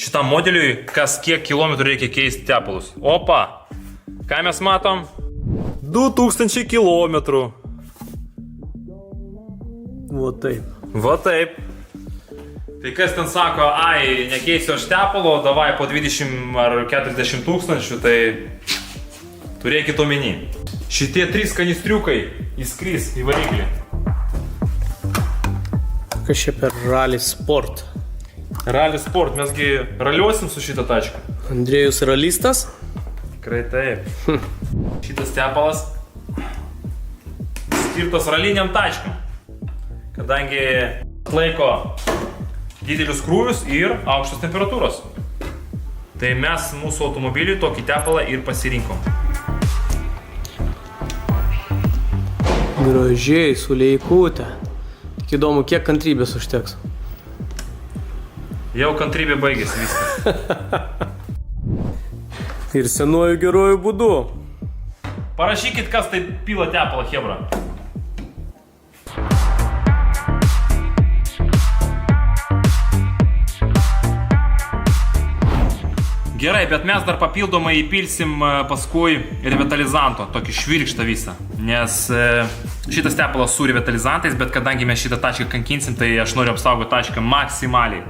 šitam modeliui, kas kiek kilometrų reikia keisti tepalus. Opa, ką mes matom? 2000 kilometrų. Va taip. Va taip. Tai kas ten sako, ai, nekeisiu aš tepalo, davai po 20 ar 40 tūkstančių, tai turėkit omeny. Šitie 3 kanistriukai įskris į variklį. Kas čia per Rally Sport? Rally Sport, mesgi raliuosim su šitą tačką. Andrėjus ralistas? Tikrai taip. Šitas tepalas skirtas raliniam tačkam, kadangi atlaiko didelius krūvius ir aukštas temperatūros. Tai mes mūsų automobiliui tokį tepalą ir pasirinkom. Gražiai, su leikute. Tik įdomu, kiek kantrybės užteks. Jau kantrybė baigėsi viskas. Ir senuoju geruoju būdu. Parašykit, kas tai pila tepalą, chebra. Gerai, bet mes dar papildomai įpilsim paskui revitalizanto, tokį švirkštą visą. Nes šitas tepalas su revitalizantais, bet kadangi mes šitą tačką kankinsim, tai aš noriu apsaugoti tačką maksimaliai.